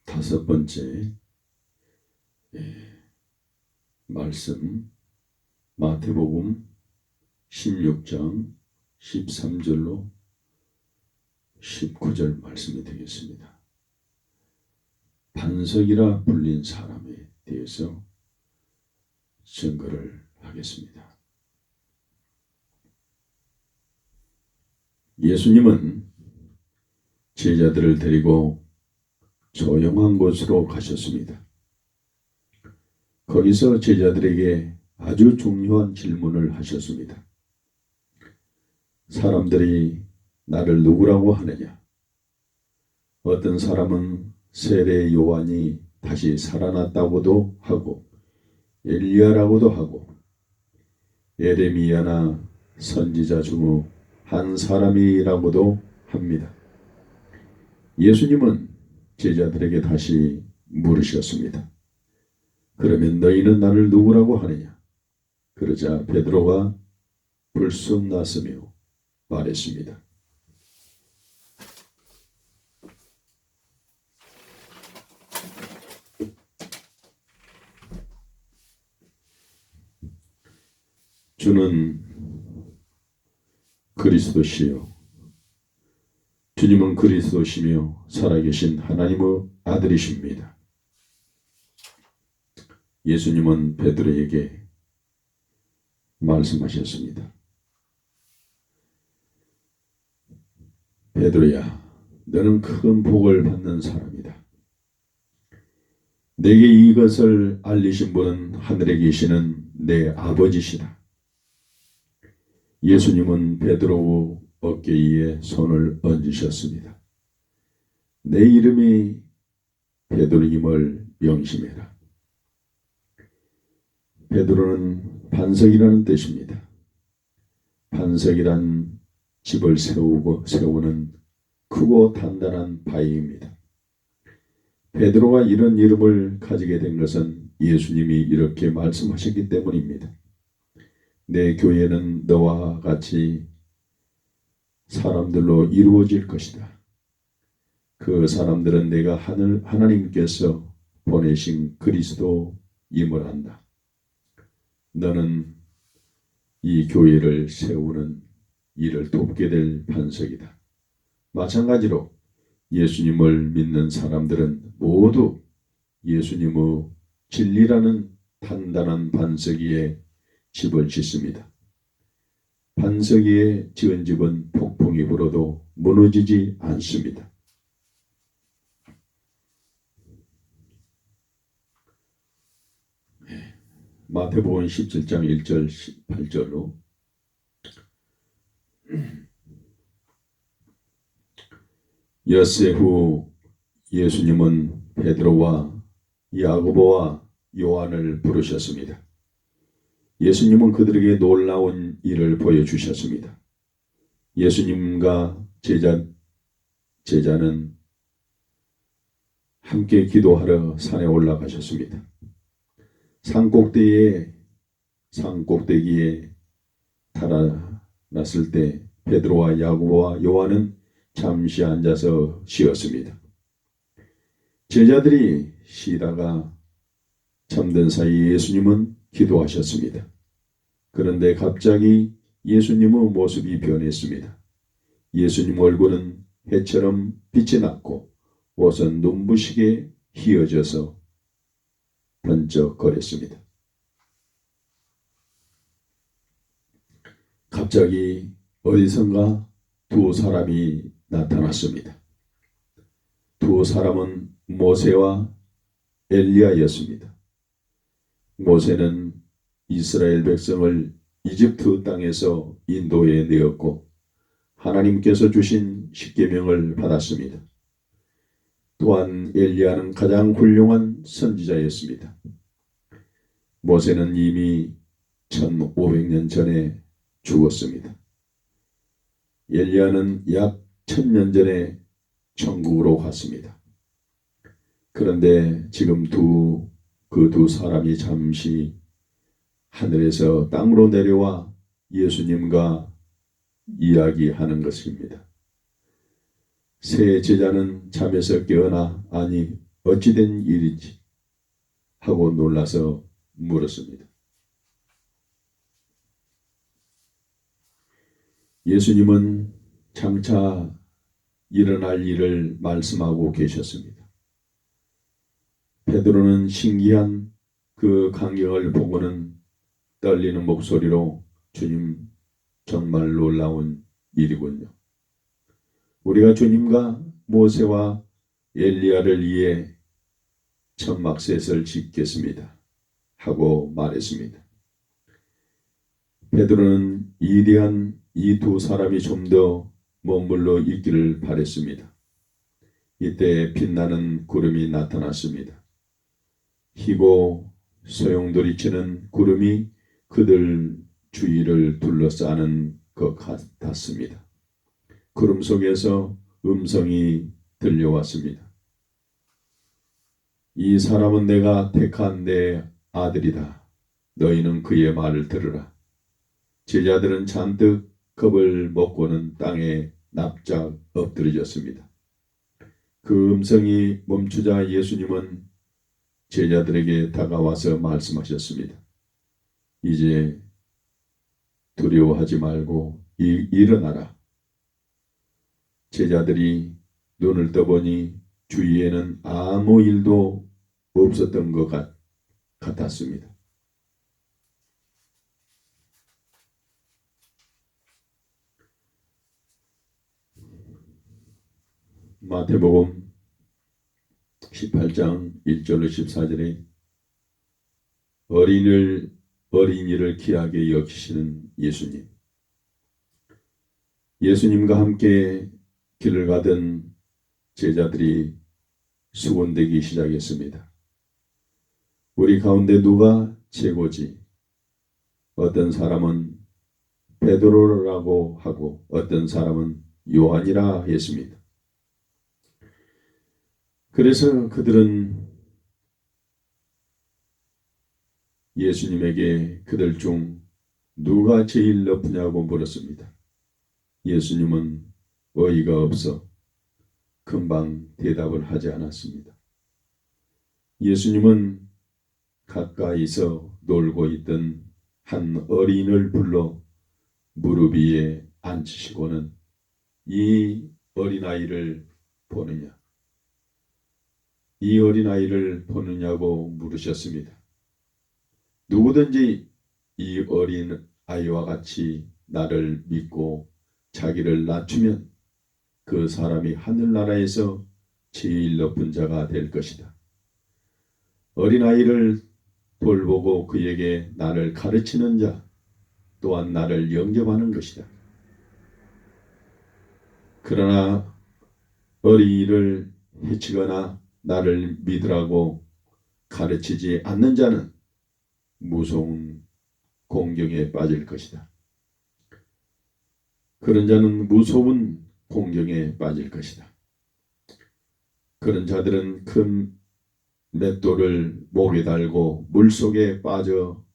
다섯 번째 말씀, 마태복음 16장 13절로 19절 말씀이 되겠습니다. 반석이라 불린 사람에 대해서 증거를 하겠습니다. 예수님은 제자들을 데리고 조용한 곳으로 가셨습니다. 거기서 제자들에게 아주 중요한 질문을 하셨습니다. 사람들이 나를 누구라고 하느냐? 어떤 사람은 세례 요한이 다시 살아났다고도 하고 엘리야라고도 하고 예레미야나 선지자 중 한 사람이라고도 합니다. 예수님은 제자들에게 다시 물으셨습니다. 그러면 너희는 나를 누구라고 하느냐? 그러자 베드로가 불쑥 났으며 말했습니다. 주는 그리스도시요 주님은 그리스도시며 살아계신 하나님의 아들이십니다. 예수님은 베드로에게 말씀하셨습니다. 베드로야, 너는 큰 복을 받는 사람이다. 내게 이것을 알리신 분은 하늘에 계시는 내 아버지시다. 예수님은 베드로의 어깨 위에 손을 얹으셨습니다. 내 이름이 베드로임을 명심해라. 베드로는 반석이라는 뜻입니다. 반석이란 집을 세우는 크고 단단한 바위입니다. 베드로가 이런 이름을 가지게 된 것은 예수님이 이렇게 말씀하셨기 때문입니다. 내 교회는 너와 같이 사람들로 이루어질 것이다. 그 사람들은 내가 하나님께서 보내신 그리스도임을 안다. 너는 이 교회를 세우는 일을 돕게 될 반석이다. 마찬가지로 예수님을 믿는 사람들은 모두 예수님의 진리라는 단단한 반석 위에 집을 짓습니다. 반석 위에 지은 집은 폭풍이 불어도 무너지지 않습니다. 마태복음 17장 1절 8절로 엿새 후 예수님은 베드로와 야고보와 요한을 부르셨습니다. 예수님은 그들에게 놀라운 일을 보여주셨습니다. 예수님과 제자는 함께 기도하러 산에 올라가셨습니다. 산꼭대기에 달아났을 때 베드로와 야고보와 요한은 잠시 앉아서 쉬었습니다. 제자들이 쉬다가 잠든 사이 예수님은 기도하셨습니다. 그런데 갑자기 예수님의 모습이 변했습니다. 예수님 얼굴은 해처럼 빛이 났고 옷은 눈부시게 휘어져서 번쩍거렸습니다. 갑자기 어디선가 두 사람이 나타났습니다. 두 사람은 모세와 엘리야였습니다. 모세는 이스라엘 백성을 이집트 땅에서 인도해 내었고 하나님께서 주신 십계명을 받았습니다. 또한 엘리야는 가장 훌륭한 선지자였습니다. 모세는 이미 1500년 전에 죽었습니다. 엘리야는 약 1000년 전에 천국으로 갔습니다. 그런데 지금 그 두 사람이 잠시 하늘에서 땅으로 내려와 예수님과 이야기하는 것입니다. 새 제자는 잠에서 깨어나 아니 어찌 된 일인지 하고 놀라서 물었습니다. 예수님은 장차 일어날 일을 말씀하고 계셨습니다. 베드로는 신기한 그 광경을 보고는 떨리는 목소리로 주님, 정말 놀라운 일이군요. 우리가 주님과 모세와 엘리야를 위해 천막셋을 짓겠습니다 하고 말했습니다. 베드로는 이대한 이 두 사람이 좀 더 머물러 있기를 바랬습니다. 이때 빛나는 구름이 나타났습니다. 희고 소용돌이치는 구름이 그들 주위를 둘러싸는 것 같았습니다. 구름 속에서 음성이 들려왔습니다. 이 사람은 내가 택한 내 아들이다. 너희는 그의 말을 들으라. 제자들은 잔뜩 겁을 먹고는 땅에 납작 엎드려졌습니다. 그 음성이 멈추자 예수님은 제자들에게 다가와서 말씀하셨습니다. 이제 두려워하지 말고 일어나라. 제자들이 눈을 떠보니 주위에는 아무 일도 없었던 것 같았습니다. 마태복음 18장 1절로 14절에 어린이를 귀하게 여기시는 예수님. 예수님과 함께 길을 가던 제자들이 수군대기 시작했습니다. 우리 가운데 누가 최고지? 어떤 사람은 베드로라고 하고 어떤 사람은 요한이라 했습니다. 그래서 그들은 예수님에게 그들 중 누가 제일 높으냐고 물었습니다. 예수님은 어이가 없어 금방 대답을 하지 않았습니다. 예수님은 가까이서 놀고 있던 한 어린을 불러 무릎 위에 앉히시고는 이 어린아이를 보느냐? 이 어린아이를 보느냐고 물으셨습니다. 누구든지 이 어린아이와 같이 나를 믿고 자기를 낮추면 그 사람이 하늘나라에서 제일 높은 자가 될 것이다. 어린아이를 돌보고 그에게 나를 가르치는 자 또한 나를 영접하는 것이다. 그러나 어린이를 해치거나 나를 믿으라고 가르치지 않는 자는 무서운 공경에 빠질 것이다. 그런 자는 무서운 공경에 빠질 것이다. 그런 자들은 큰 맷돌을 목에 달고 물속에 빠져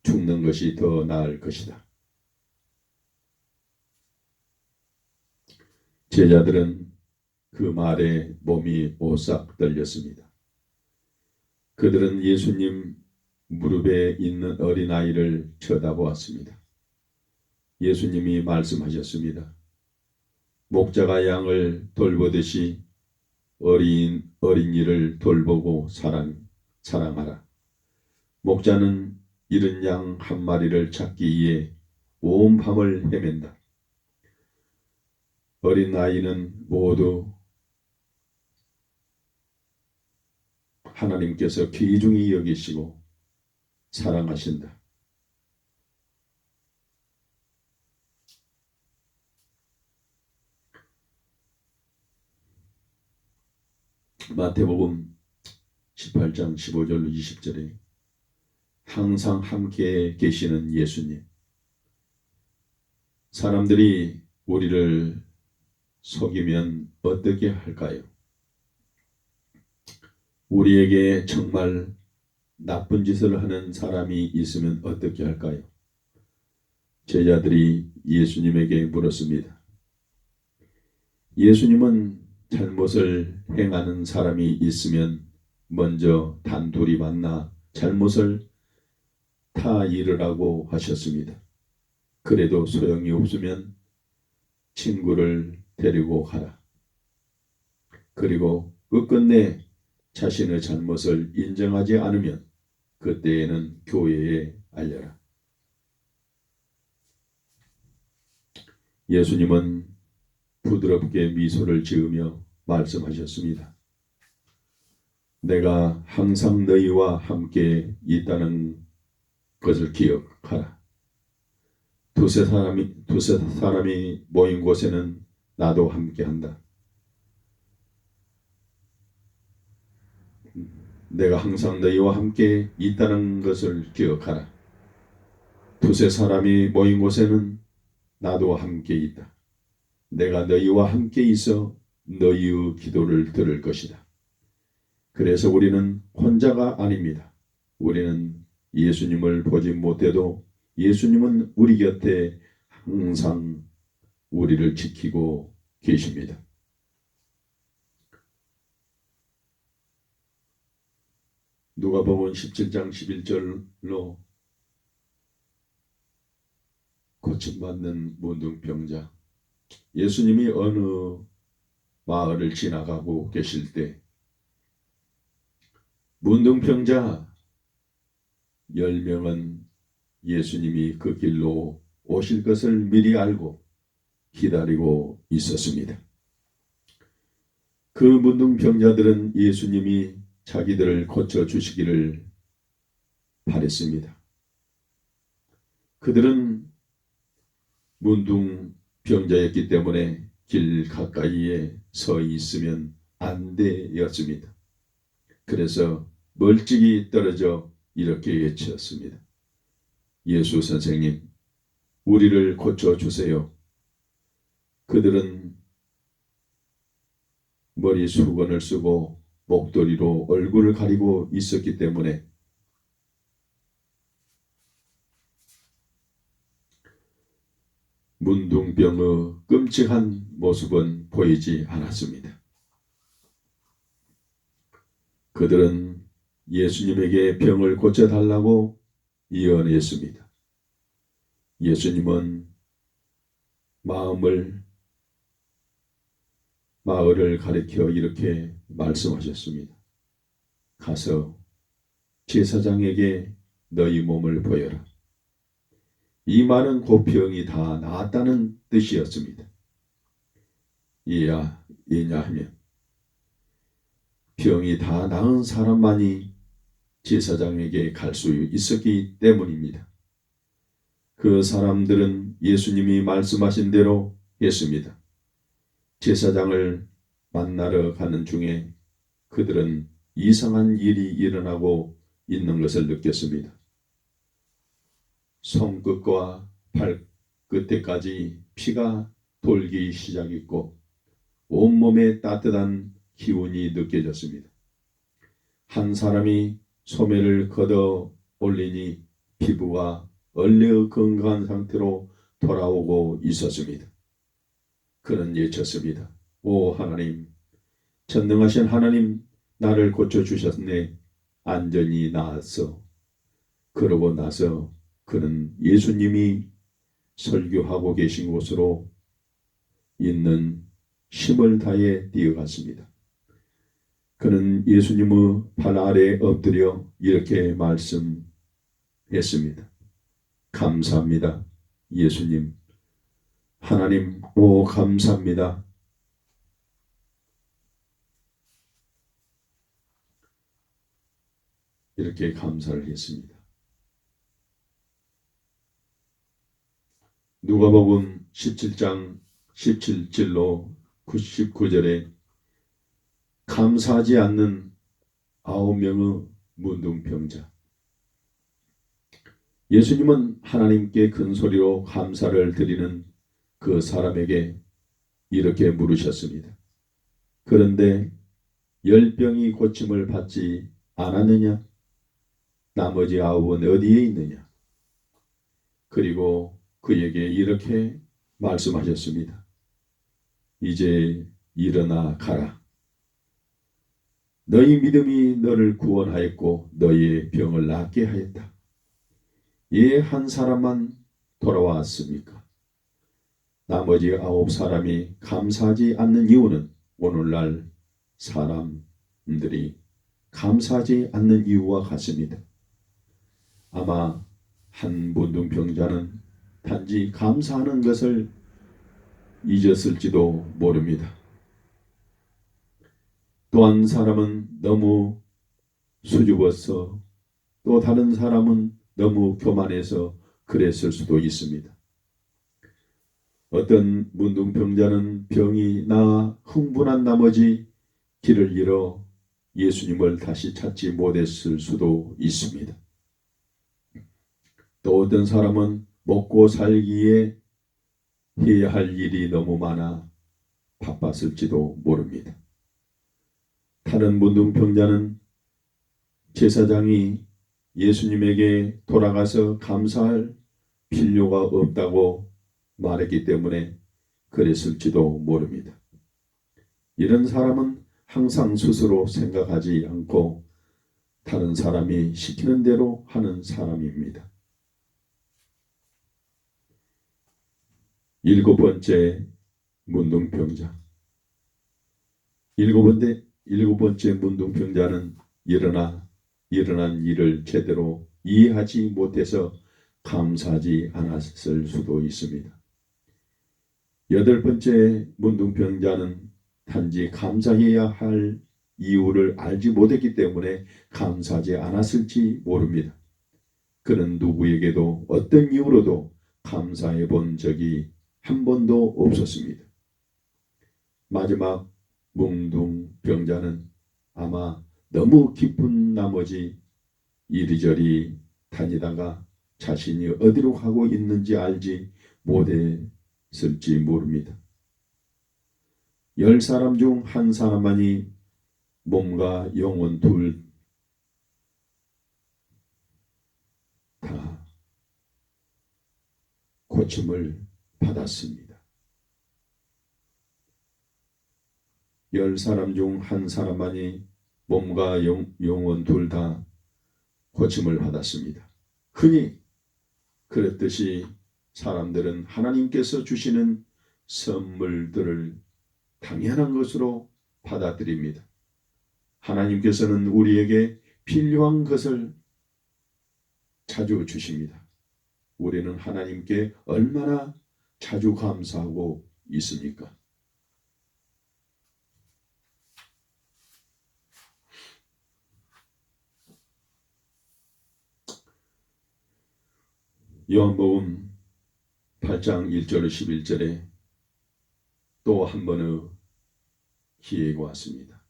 죽는 것이 더 나을 것이다. 제자들은 그 말에 몸이 오싹 떨렸습니다. 그들은 예수님 무릎에 있는 어린아이를 쳐다보았습니다. 예수님이 말씀하셨습니다. 목자가 양을 돌보듯이 어린이를 돌보고 사랑하라. 목자는 잃은 양 한 마리를 찾기 위해 온 밤을 헤맨다. 어린아이는 모두 하나님께서 귀중히 여기시고 사랑하신다. 마태복음 18장 15절로 20절에 항상 함께 계시는 예수님. 사람들이 우리를 속이면 어떻게 할까요? 우리에게 정말 나쁜 짓을 하는 사람이 있으면 어떻게 할까요? 제자들이 예수님에게 물었습니다. 예수님은 잘못을 행하는 사람이 있으면 먼저 단둘이 만나 잘못을 다 잃으라고 하셨습니다. 그래도 소용이 없으면 친구를 데리고 가라. 그리고 끝끝내 자신의 잘못을 인정하지 않으면 그때에는 교회에 알려라. 예수님은 부드럽게 미소를 지으며 말씀하셨습니다. 내가 항상 너희와 함께 있다는 것을 기억하라. 두세 사람이 모인 곳에는 나도 함께한다. 내가 항상 너희와 함께 있다는 것을 기억하라. 두세 사람이 모인 곳에는 나도 함께 있다. 내가 너희와 함께 있어 너희의 기도를 들을 것이다. 그래서 우리는 혼자가 아닙니다. 우리는 예수님을 보지 못해도 예수님은 우리 곁에 항상 우리를 지키고 계십니다. 누가복음 17장 11절로 고침받는 문둥병자. 예수님이 어느 마을을 지나가고 계실 때 문둥병자 10명은 예수님이 그 길로 오실 것을 미리 알고 기다리고 있었습니다. 그 문둥병자들은 예수님이 자기들을 고쳐주시기를 바랬습니다. 그들은 문둥병자였기 때문에 길 가까이에 서 있으면 안 되었습니다. 그래서 멀찍이 떨어져 이렇게 외쳤습니다. 예수 선생님, 우리를 고쳐주세요. 그들은 머리 수건을 쓰고 목도리로 얼굴을 가리고 있었기 때문에 문둥병의 끔찍한 모습은 보이지 않았습니다. 그들은 예수님에게 병을 고쳐달라고 예언했습니다. 예수님은 마을을 가리켜 이렇게 말씀하셨습니다. 가서 제사장에게 너희 몸을 보여라. 이 말은 곧 병이 다 나았다는 뜻이었습니다. 왜냐하면 병이 다 나은 사람만이 제사장에게 갈 수 있었기 때문입니다. 그 사람들은 예수님이 말씀하신 대로 했습니다. 제사장을 만나러 가는 중에 그들은 이상한 일이 일어나고 있는 것을 느꼈습니다. 손끝과 발끝에까지 피가 돌기 시작했고 온몸에 따뜻한 기운이 느껴졌습니다. 한 사람이 소매를 걷어 올리니 피부가 원래의 건강한 상태로 돌아오고 있었습니다. 그는 외쳤습니다. 오 하나님, 전능하신 하나님, 나를 고쳐주셨네. 안전히 나았어. 그러고 나서 그는 예수님이 설교하고 계신 곳으로 있는 힘을 다해 뛰어갔습니다. 그는 예수님의 발 아래에 엎드려 이렇게 말씀했습니다. 감사합니다. 예수님, 하나님, 오 감사합니다. 이렇게 감사를 했습니다. 누가복음 17장 17절로 99절에 감사하지 않는 9명의 문둥병자. 예수님은 하나님께 큰 소리로 감사를 드리는 그 사람에게 이렇게 물으셨습니다. 그런데 10병이 고침을 받지 않았느냐? 나머지 9은 어디에 있느냐? 그리고 그에게 이렇게 말씀하셨습니다. 이제 일어나 가라. 너희 믿음이 너를 구원하였고 너희의 병을 낫게 하였다. 이 한 사람만 돌아왔습니까? 나머지 9사람이 감사하지 않는 이유는 오늘날 사람들이 감사하지 않는 이유와 같습니다. 아마 한 문둥병자는 단지 감사하는 것을 잊었을지도 모릅니다. 또 한 사람은 너무 수줍어서, 또 다른 사람은 너무 교만해서 그랬을 수도 있습니다. 어떤 문둥병자는 병이 나아 흥분한 나머지 길을 잃어 예수님을 다시 찾지 못했을 수도 있습니다. 또 어떤 사람은 먹고 살기에 해야 할 일이 너무 많아 바빴을지도 모릅니다. 다른 문둥병자는 제사장이 예수님에게 돌아가서 감사할 필요가 없다고 말했기 때문에 그랬을지도 모릅니다. 이런 사람은 항상 스스로 생각하지 않고 다른 사람이 시키는 대로 하는 사람입니다. 7번째 문둥병자. 일곱 번째 문둥병자는 일어난 일을 제대로 이해하지 못해서 감사하지 않았을 수도 있습니다. 8번째 문둥병자는 단지 감사해야 할 이유를 알지 못했기 때문에 감사하지 않았을지 모릅니다. 그는 누구에게도 어떤 이유로도 감사해 본 적이 한 번도 없었습니다. 마지막 문둥병자는 아마 너무 기쁜 나머지 이리저리 다니다가 자신이 어디로 가고 있는지 알지 못했을지 모릅니다. 10사람 중 한 사람만이 몸과 영혼 둘 다 고침을 받았습니다. 10사람 중 한 사람만이 몸과 영혼 둘 다 고침을 받았습니다. 흔히 그랬듯이 사람들은 하나님께서 주시는 선물들을 당연한 것으로 받아들입니다. 하나님께서는 우리에게 필요한 것을 자주 주십니다. 우리는 하나님께 얼마나 자주 감사하고 있습니까? 요한복음 8장 1절 11절에 또 한 번의 기회가 왔습니다.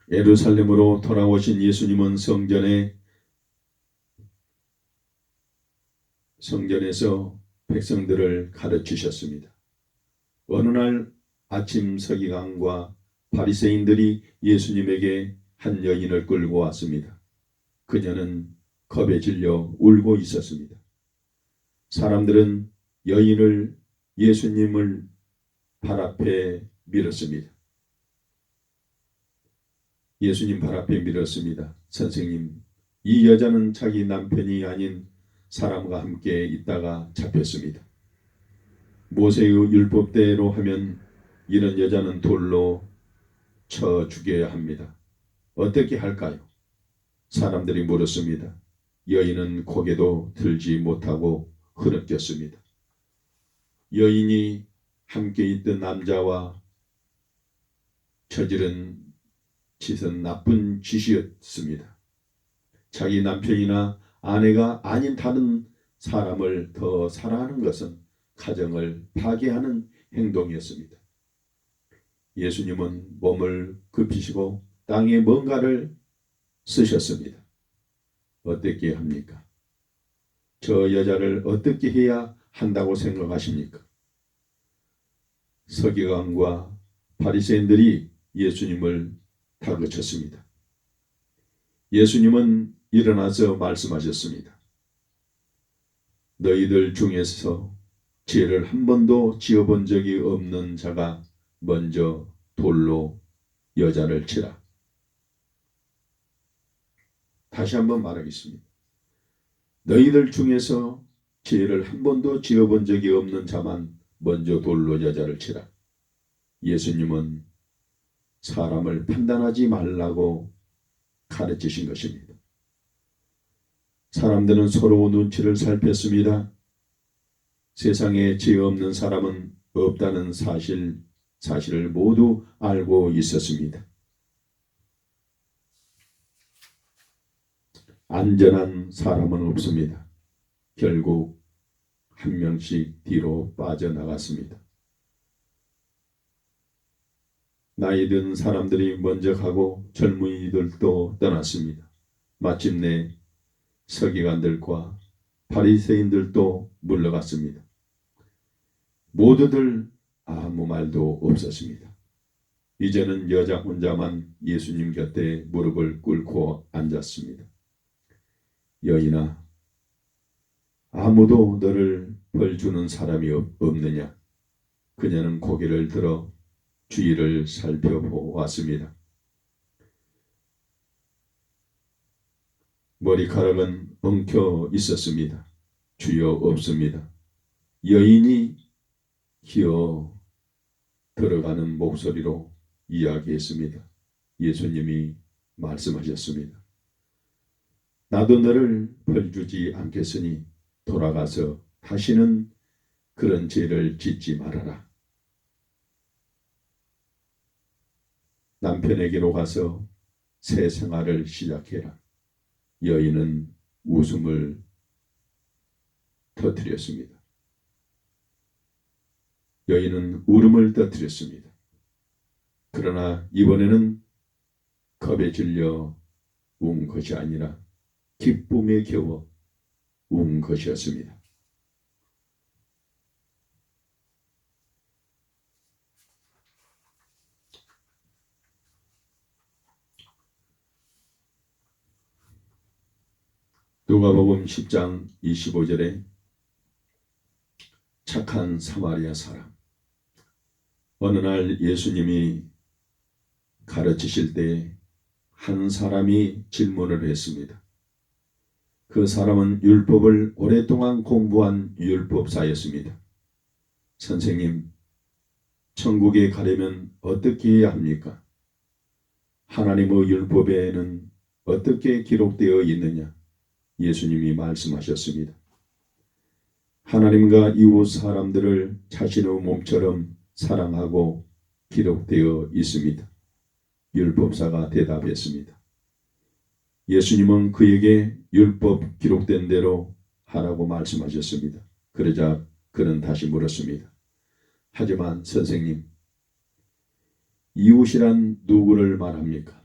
예루살렘으로 돌아오신 예수님은 성전에서 백성들을 가르치셨습니다. 어느 날 아침 서기관과 바리새인들이 예수님에게 한 여인을 끌고 왔습니다. 그녀는 겁에 질려 울고 있었습니다. 사람들은 여인을 예수님을 발 앞에 밀었습니다. 예수님 발 앞에 밀었습니다. 선생님, 이 여자는 자기 남편이 아닌 사람과 함께 있다가 잡혔습니다. 모세의 율법대로 하면 이런 여자는 돌로 쳐 죽여야 합니다. 어떻게 할까요? 사람들이 물었습니다. 여인은 고개도 들지 못하고 흐느꼈습니다. 여인이 함께 있던 남자와 저지른 짓은 나쁜 짓이었습니다. 자기 남편이나 아내가 아닌 다른 사람을 더 사랑하는 것은 가정을 파괴하는 행동이었습니다. 예수님은 몸을 굽히시고 땅에 뭔가를 쓰셨습니다. 어떻게 합니까? 저 여자를 어떻게 해야 한다고 생각하십니까? 서기관과 바리새인들이 예수님을 다그쳤습니다. 예수님은 일어나서 말씀하셨습니다. 너희들 중에서 죄를 한 번도 지어본 적이 없는 자가 먼저 돌로 여자를 치라. 다시 한번 말하겠습니다. 너희들 중에서 죄를 한 번도 지어본 적이 없는 자만 먼저 돌로 여자를 치라. 예수님은 사람을 판단하지 말라고 가르치신 것입니다. 사람들은 서로 눈치를 살폈습니다. 세상에 죄 없는 사람은 없다는 사실을 모두 알고 있었습니다. 안전한 사람은 없습니다. 결국 한 명씩 뒤로 빠져나갔습니다. 나이 든 사람들이 먼저 가고 젊은이들도 떠났습니다. 마침내 서기관들과 바리새인들도 물러갔습니다. 모두들 아무 말도 없었습니다. 이제는 여자 혼자만 예수님 곁에 무릎을 꿇고 앉았습니다. 여인아, 아무도 너를 벌 주는 사람이 없느냐? 그녀는 고개를 들어 주위를 살펴보았습니다. 머리카락은 엉켜 있었습니다. 주여, 없습니다. 여인이 기어 들어가는 목소리로 이야기했습니다. 예수님이 말씀하셨습니다. 나도 너를 벌주지 않겠으니 돌아가서 다시는 그런 죄를 짓지 말아라. 남편에게로 가서 새 생활을 시작해라. 여인은 웃음을 터뜨렸습니다. 여인은 울음을 터뜨렸습니다. 그러나 이번에는 겁에 질려 운 것이 아니라 기쁨에 겨워 운 것이었습니다. 누가복음 10장 25절에 착한 사마리아 사람. 어느 날 예수님이 가르치실 때 한 사람이 질문을 했습니다. 그 사람은 율법을 오랫동안 공부한 율법사였습니다. 선생님, 천국에 가려면 어떻게 해야 합니까? 하나님의 율법에는 어떻게 기록되어 있느냐? 예수님이 말씀하셨습니다. 하나님과 이웃 사람들을 자신의 몸처럼 사랑하고 기록되어 있습니다. 율법사가 대답했습니다. 예수님은 그에게 율법 기록된 대로 하라고 말씀하셨습니다. 그러자 그는 다시 물었습니다. 하지만 선생님, 이웃이란 누구를 말합니까?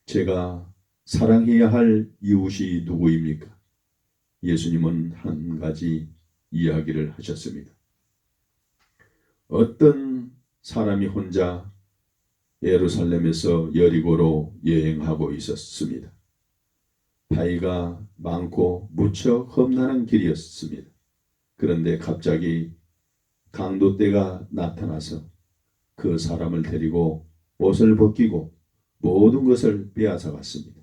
제가 사랑해야 할 이웃이 누구입니까? 예수님은 한 가지 이야기를 하셨습니다. 어떤 사람이 혼자 예루살렘에서 여리고로 여행하고 있었습니다. 바위가 많고 무척 험난한 길이었습니다. 그런데 갑자기 강도떼가 나타나서 그 사람을 데리고 옷을 벗기고 모든 것을 빼앗아 갔습니다.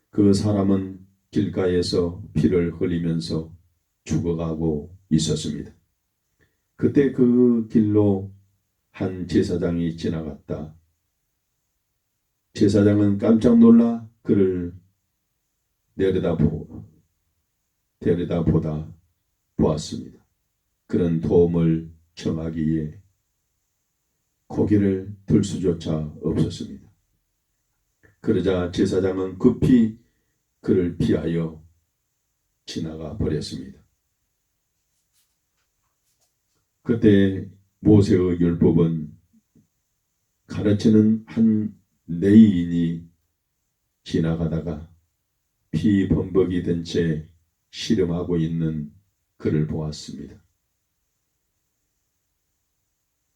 그 사람은 길가에서 피를 흘리면서 죽어가고 있었습니다. 그때 그 길로 한 제사장이 지나갔다. 제사장은 깜짝 놀라 그를 데려다보다 보았습니다. 그는 도움을 청하기에 고개를 들 수조차 없었습니다. 그러자 제사장은 급히 그를 피하여 지나가 버렸습니다. 그때 모세의 율법은 가르치는 한 레위인이 지나가다가 피 범벅이 된 채 씨름하고 있는 그를 보았습니다.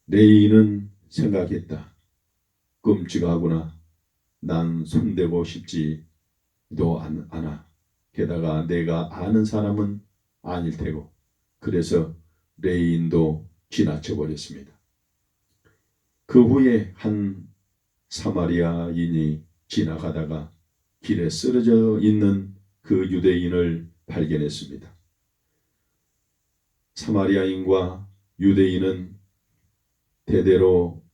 레위인은 생각했다. 끔찍하구나. 난 손대고 싶지도 않아. 게다가 내가 아는 사람은 아닐 테고. 그래서 레위인도 지나쳐 버렸습니다. 그 후에 한 사마리아인이 지나가다가 길에 쓰러져 있는 그 유대인을 발견했습니다. 사마리아인과 유대인은 대대로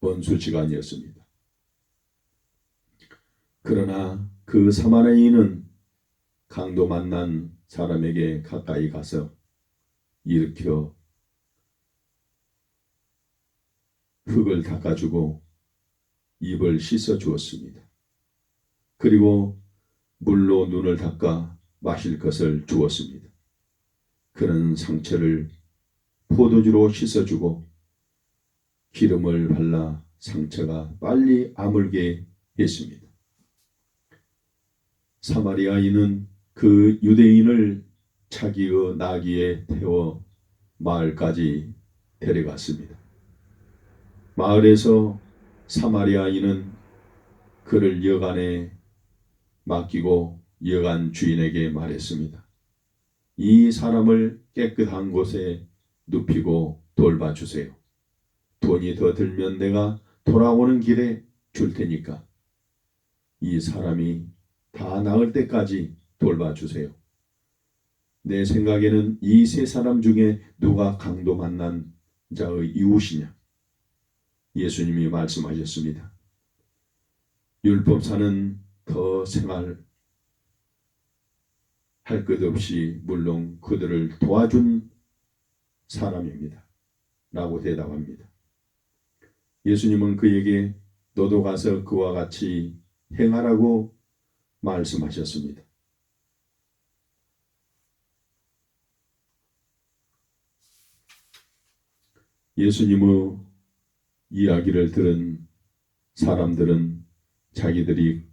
원수지간이었습니다. 그러나 그 사마리아인은 강도 만난 사람에게 가까이 가서 일으켜 흙을 닦아주고 입을 씻어 주었습니다. 그리고 물로 눈을 닦아 마실 것을 주었습니다. 그는 상처를 포도주로 씻어주고 기름을 발라 상처가 빨리 아물게 했습니다. 사마리아인은 그 유대인을 자기의 나귀에 태워 마을까지 데려갔습니다. 마을에서 사마리아인은 그를 여간에 맡기고 여간 주인에게 말했습니다. 이 사람을 깨끗한 곳에 눕히고 돌봐주세요. 돈이 더 들면 내가 돌아오는 길에 줄 테니까 이 사람이 다 나을 때까지 돌봐주세요. 내 생각에는 이 세 사람 중에 누가 강도 만난 자의 이웃이냐? 예수님이 말씀하셨습니다. 율법사는 더 생활할 것 없이 물론 그들을 도와준 사람입니다. 라고 대답합니다. 예수님은 그에게 너도 가서 그와 같이 행하라고 말씀하셨습니다. 예수님의 이야기를 들은 사람들은 자기들이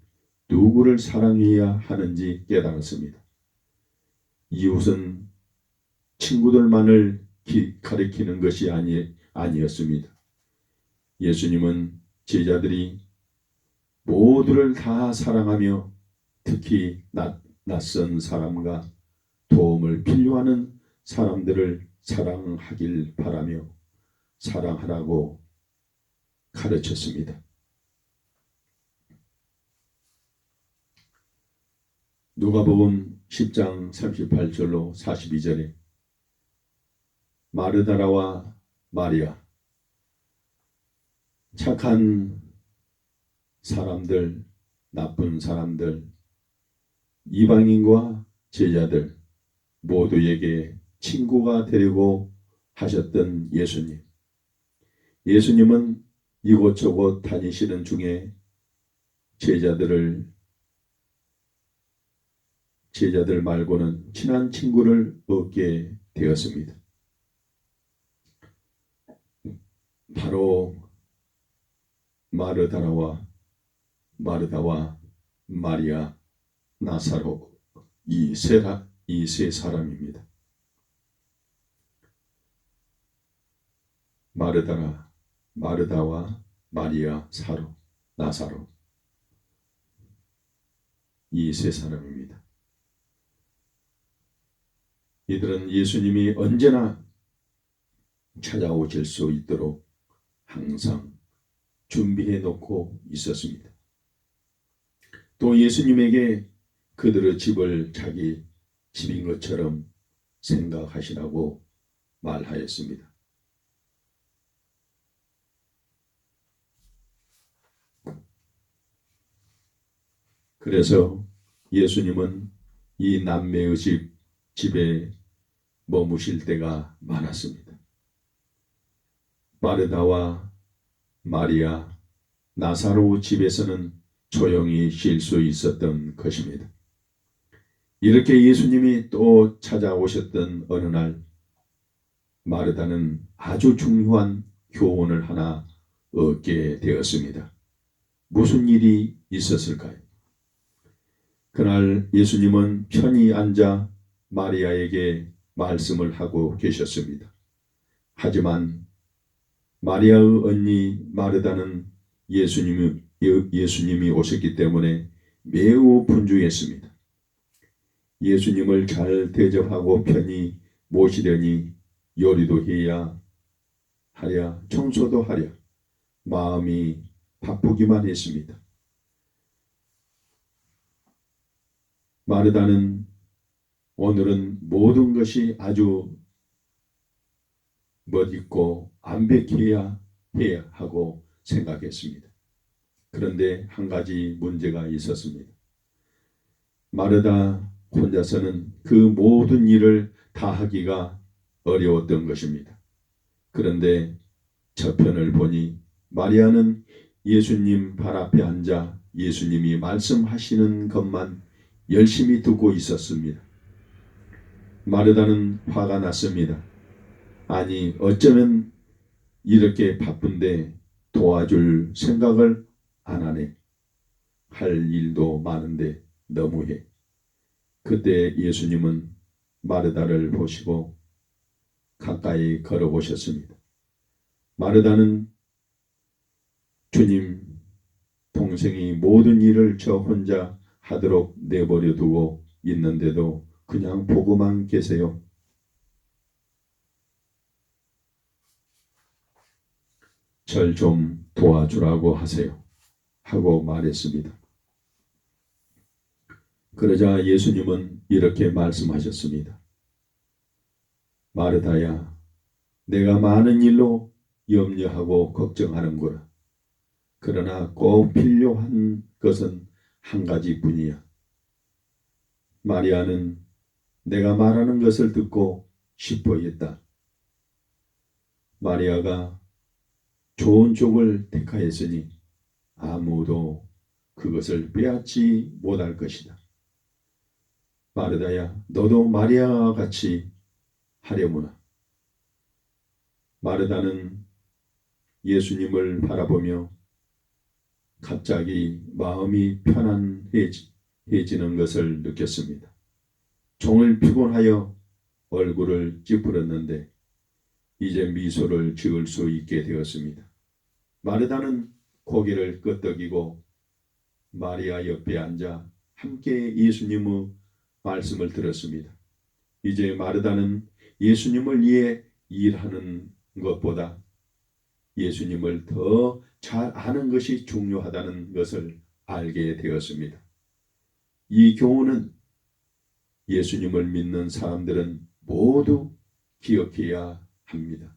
누구를 사랑해야 하는지 깨달았습니다. 이웃은 친구들만을 가리키는 것이 아니었습니다. 예수님은 제자들이 모두를 다 사랑하며 특히 낯선 사람과 도움을 필요하는 사람들을 사랑하길 바라며 사랑하라고 가르쳤습니다. 누가복음 10장 38절로 42절에 마르다라와 마리아, 착한 사람들, 나쁜 사람들, 이방인과 제자들 모두에게 친구가 되려고 하셨던 예수님. 예수님은 이곳저곳 다니시는 중에 제자들 말고는 친한 친구를 얻게 되었습니다. 바로 마르다와 마리아, 나사로 이 세 사람입니다. 마르다와 마리아, 나사로 이 세 사람입니다. 이들은 예수님이 언제나 찾아오실 수 있도록 항상 준비해 놓고 있었습니다. 또 예수님에게 그들의 집을 자기 집인 것처럼 생각하시라고 말하였습니다. 그래서 예수님은 이 남매의 집에 머무실 때가 많았습니다. 마르다와 마리아, 나사로 집에서는 조용히 쉴 수 있었던 것입니다. 이렇게 예수님이 또 찾아오셨던 어느 날 마르다는 아주 중요한 교훈을 하나 얻게 되었습니다. 무슨 일이 있었을까요? 그날 예수님은 편히 앉아 마리아에게 말씀을 하고 계셨습니다. 하지만 마리아의 언니 마르다는 예수님이 오셨기 때문에 매우 분주했습니다. 예수님을 잘 대접하고 편히 모시려니 요리도 해야 하랴 청소도 하랴 마음이 바쁘기만 했습니다. 마르다는 오늘은 모든 것이 아주 멋있고 완벽해야 해야 하고 생각했습니다. 그런데 한 가지 문제가 있었습니다. 마르다 혼자서는 그 모든 일을 다 하기가 어려웠던 것입니다. 그런데 저편을 보니 마리아는 예수님 발 앞에 앉아 예수님이 말씀하시는 것만 열심히 듣고 있었습니다. 마르다는 화가 났습니다. 아니 어쩌면 이렇게 바쁜데 도와줄 생각을 안 하네. 할 일도 많은데 너무해. 그때 예수님은 마르다를 보시고 가까이 걸어보셨습니다. 마르다는 주님, 동생이 모든 일을 저 혼자 하도록 내버려 두고 있는데도 그냥 보고만 계세요. 절 좀 도와주라고 하세요. 하고 말했습니다. 그러자 예수님은 이렇게 말씀하셨습니다. 마르다야, 내가 많은 일로 염려하고 걱정하는구나. 그러나 꼭 필요한 것은 한 가지뿐이야. 마리아는 내가 말하는 것을 듣고 싶어 했다. 마리아가 좋은 쪽을 택하였으니 아무도 그것을 빼앗지 못할 것이다. 마르다야, 너도 마리아와 같이 하려무나. 마르다는 예수님을 바라보며 갑자기 마음이 편안해지는 것을 느꼈습니다. 종일 피곤하여 얼굴을 찌푸렸는데 이제 미소를 지을 수 있게 되었습니다. 마르다는 고개를 끄덕이고 마리아 옆에 앉아 함께 예수님의 말씀을 들었습니다. 이제 마르다는 예수님을 위해 일하는 것보다 예수님을 더 잘 아는 것이 중요하다는 것을 알게 되었습니다. 이 교훈은 예수님을 믿는 사람들은 모두 기억해야 합니다.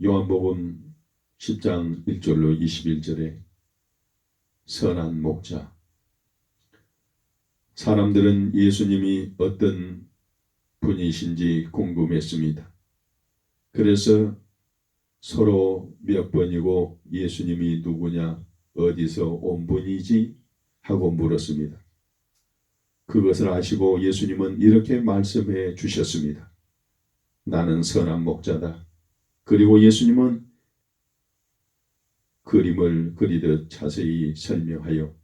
요한복음 10장 1절로 21절에 선한 목자. 사람들은 예수님이 어떤 분이신지 궁금했습니다. 그래서 서로 몇 번이고 예수님이 누구냐, 어디서 온 분이지 하고 물었습니다. 그것을 아시고 예수님은 이렇게 말씀해 주셨습니다. 나는 선한 목자다. 그리고 예수님은 그림을 그리듯 자세히 설명하여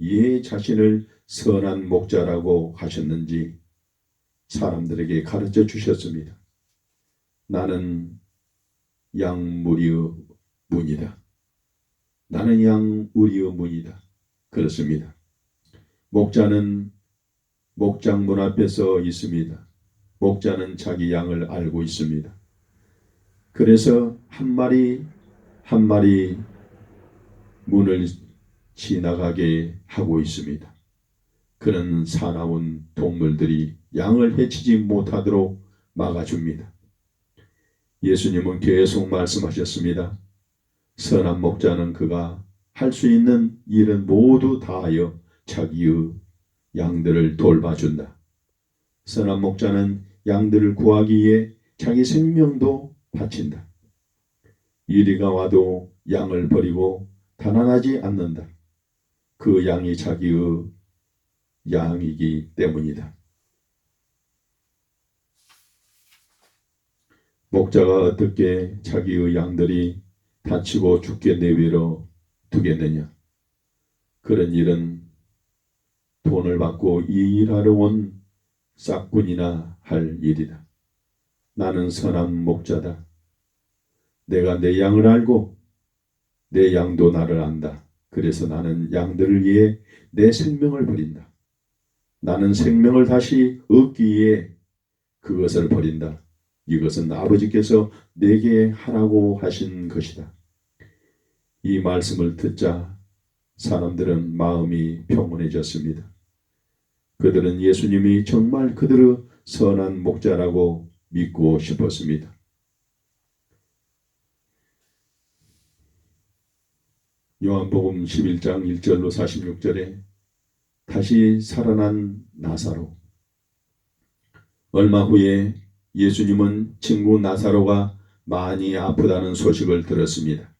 예 자신을 선한 목자라고 하셨는지 사람들에게 가르쳐 주셨습니다. 나는 양무리의 문이다. 나는 양무리의 문이다. 그렇습니다. 목자는 목장 문 앞에 서 있습니다. 목자는 자기 양을 알고 있습니다. 그래서 한 마리 한 마리 문을 지나가게 하고 있습니다. 그는 사나운 동물들이 양을 해치지 못하도록 막아줍니다. 예수님은 계속 말씀하셨습니다. 선한 목자는 그가 할 수 있는 일은 모두 다하여 자기의 양들을 돌봐준다. 선한 목자는 양들을 구하기 위해 자기 생명도 바친다. 이리가 와도 양을 버리고 달아나지 않는다. 그 양이 자기의 양이기 때문이다. 목자가 어떻게 자기의 양들이 다치고 죽게 내버려 두겠느냐? 그런 일은 돈을 받고 이 일하러 온 싹군이나 할 일이다. 나는 선한 목자다. 내가 내 양을 알고 내 양도 나를 안다. 그래서 나는 양들을 위해 내 생명을 버린다. 나는 생명을 다시 얻기 위해 그것을 버린다. 이것은 아버지께서 내게 하라고 하신 것이다. 이 말씀을 듣자 사람들은 마음이 평온해졌습니다. 그들은 예수님이 정말 그들의 선한 목자라고 믿고 싶었습니다. 요한복음 11장 1절로 46절에 다시 살아난 나사로. 얼마 후에 예수님은 친구 나사로가 많이 아프다는 소식을 들었습니다.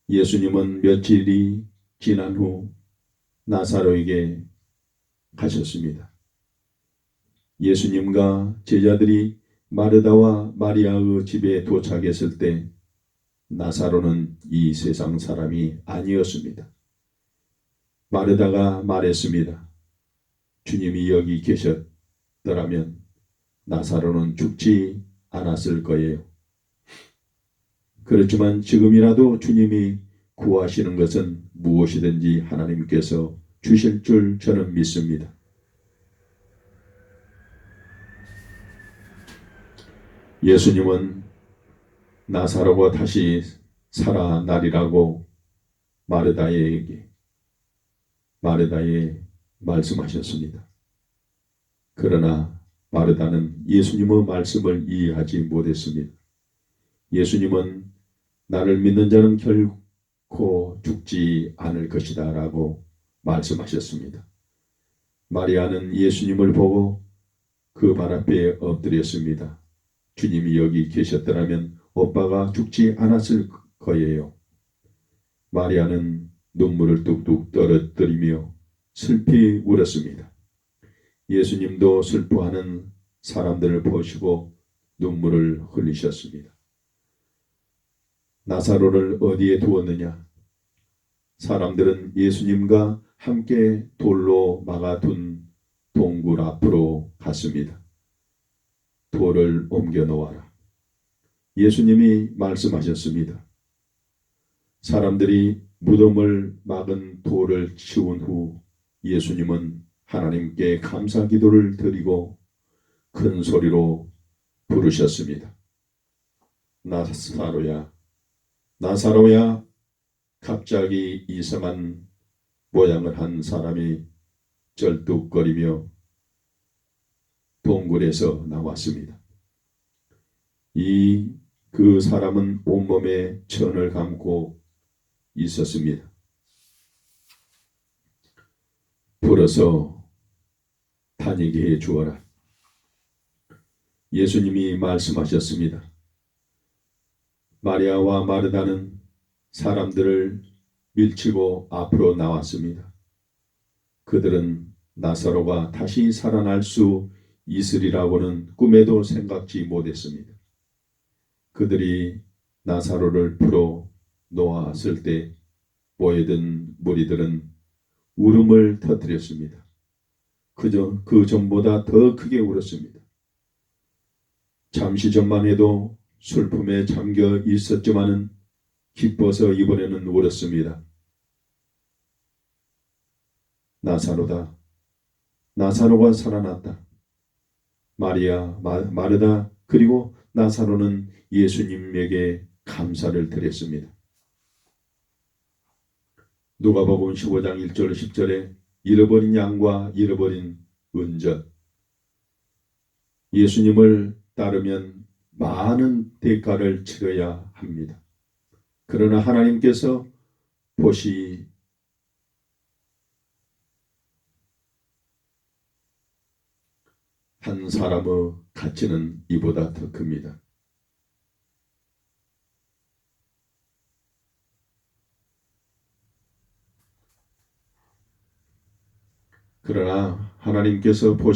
예수님은 며칠이 지난 후 나사로에게 가셨습니다. 예수님과 제자들이 마르다와 마리아의 집에 도착했을 때 나사로는 이 세상 사람이 아니었습니다. 마르다가 말했습니다. 주님이 여기 계셨더라면 나사로는 죽지 않았을 거예요. 그렇지만 지금이라도 주님이 구하시는 것은 무엇이든지 하나님께서 주실 줄 저는 믿습니다. 예수님은 나사로가 다시 살아나리라고 마르다에 말씀하셨습니다. 그러나 마르다는 예수님의 말씀을 이해하지 못했습니다. 예수님은 나를 믿는 자는 결코 죽지 않을 것이다 라고 말씀하셨습니다. 마리아는 예수님을 보고 그 발 앞에 엎드렸습니다. 주님이 여기 계셨더라면 오빠가 죽지 않았을 거예요. 마리아는 눈물을 뚝뚝 떨어뜨리며 슬피 울었습니다. 예수님도 슬퍼하는 사람들을 보시고 눈물을 흘리셨습니다. 나사로를 어디에 두었느냐? 사람들은 예수님과 함께 돌로 막아둔 동굴 앞으로 갔습니다. 돌을 옮겨 놓아라. 예수님이 말씀하셨습니다. 사람들이 무덤을 막은 돌을 치운 후 예수님은 하나님께 감사 기도를 드리고 큰 소리로 부르셨습니다. 나사로야, 나사로야. 갑자기 이상한 모양을 한 사람이 쩔뚝거리며 동굴에서 나왔습니다. 그 사람은 온몸에 천을 감고 있었습니다. 불어서 다니게 해 주어라. 예수님이 말씀하셨습니다. 마리아와 마르다는 사람들을 밀치고 앞으로 나왔습니다. 그들은 나사로가 다시 살아날 수 있으리라고는 꿈에도 생각지 못했습니다. 그들이 나사로를 풀어 놓았을 때 모여든 무리들은 울음을 터뜨렸습니다. 그 전보다 더 크게 울었습니다. 잠시 전만 해도 슬픔에 잠겨 있었지만은 기뻐서 이번에는 울었습니다. 나사로다. 나사로가 살아났다. 마르다 그리고 나사로는 예수님에게 감사를 드렸습니다. 누가복음 15장 1절 10절에 잃어버린 양과 잃어버린 은전. 예수님을 따르면 많은 대가를 치러야 합니다. 그러나 하나님께서 보시 한 사람의 가치는 이보다 더 큽니다. 그러나 하나님께서 보시